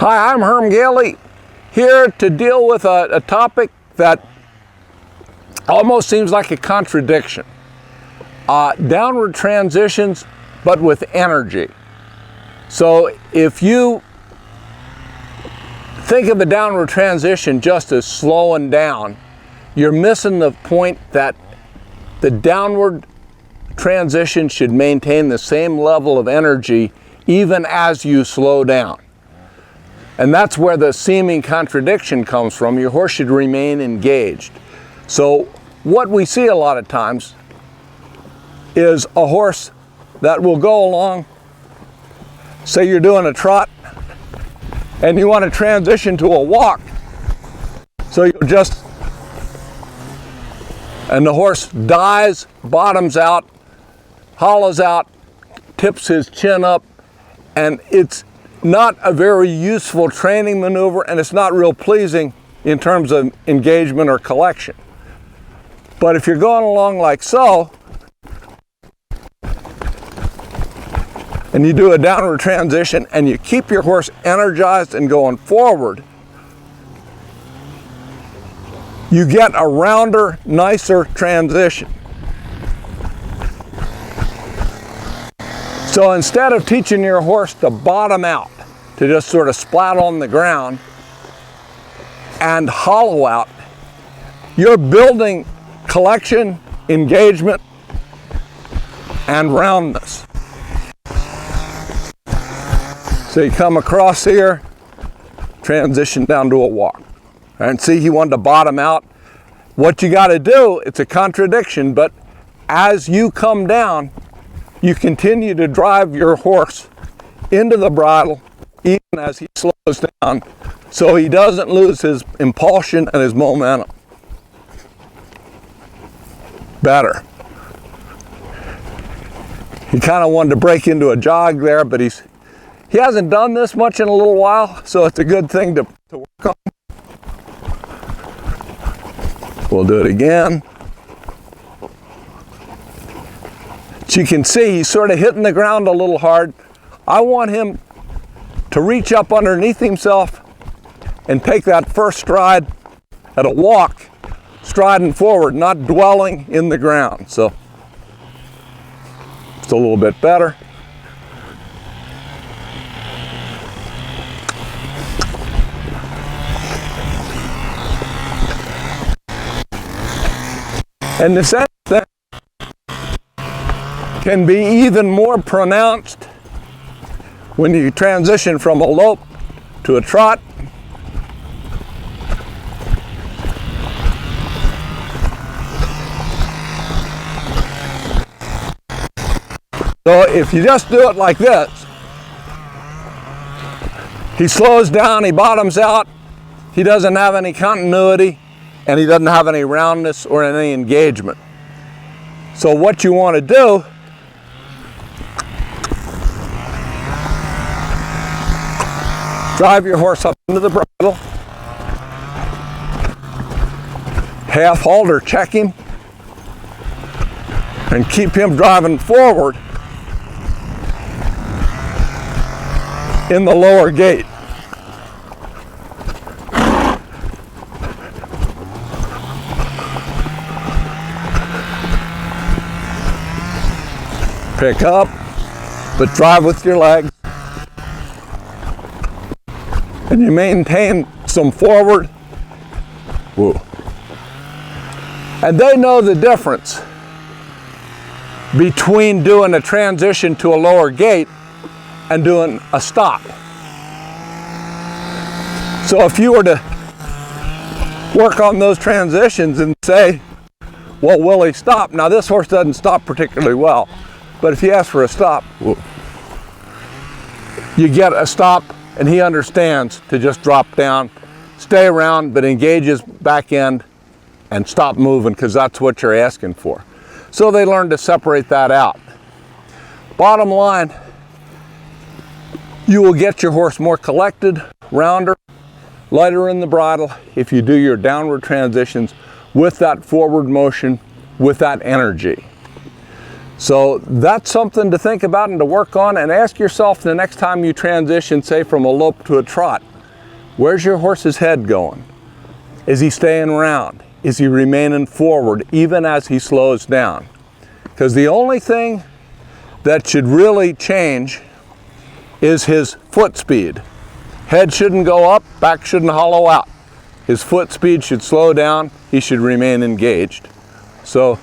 Hi, I'm Herm Gailey, here to deal with a topic that almost seems like a contradiction. Downward transitions, but with energy. So if you think of a downward transition just as slowing down, you're missing the point that the downward transition should maintain the same level of energy even as you slow down. And that's where the seeming contradiction comes from. Your horse should remain engaged. So what we see a lot of times is a horse that will go along, say you're doing a trot, and you want to transition to a walk. So you'll just, and the horse dies, bottoms out, hollows out, tips his chin up, and it's not a very useful training maneuver, and it's not real pleasing in terms of engagement or collection. But if you're going along like so, and you do a downward transition and you keep your horse energized and going forward, you get a rounder, nicer transition. So instead of teaching your horse to bottom out, to just sort of splat on the ground and hollow out, you're building collection, engagement, and roundness. So you come across here, transition down to a walk. And see, he wanted to bottom out. What you got to do, it's a contradiction, but as you come down, you continue to drive your horse into the bridle even as he slows down, so he doesn't lose his impulsion and his momentum. Better. He kind of wanted to break into a jog there, but he hasn't done this much in a little while, so it's a good thing to work on. We'll do it again. As you can see, he's sort of hitting the ground a little hard. I want him to reach up underneath himself and take that first stride at a walk, striding forward, not dwelling in the ground. So it's a little bit better. And the same thing can be even more pronounced when you transition from a lope to a trot. So if you just do it like this, he slows down, he bottoms out, he doesn't have any continuity, and he doesn't have any roundness or any engagement. So what you want to do drive your horse up into the bridle, half halt or check him, and keep him driving forward in the lower gait. Pick up, but drive with your legs. And you maintain some forward. Whoa. And they know the difference between doing a transition to a lower gait and doing a stop. So if you were to work on those transitions and say, well, will he stop? Now this horse doesn't stop particularly well, but if you ask for a stop, whoa, you get a stop. And he understands to just drop down, stay around, but engage his back end and stop moving, because that's what you're asking for. So they learn to separate that out. Bottom line, you will get your horse more collected, rounder, lighter in the bridle if you do your downward transitions with that forward motion, with that energy. So that's something to think about and to work on, and ask yourself the next time you transition, say from a lope to a trot, Where's your horse's head going? Is he staying round? Is he remaining forward even as he slows down? Because the only thing that should really change is his foot speed. Head shouldn't go up, back shouldn't hollow out. His foot speed should slow down, he should remain engaged. So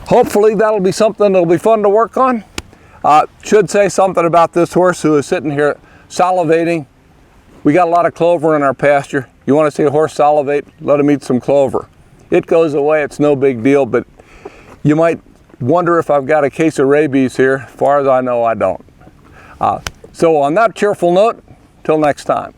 hopefully that'll be something that'll be fun to work on. Should say something about this horse who is sitting here salivating. We got a lot of clover in our pasture. You want to see a horse salivate? Let him eat some clover. It goes away, it's no big deal, but you might wonder if I've got a case of rabies here. As far as I know, I don't. So on that cheerful note, till next time.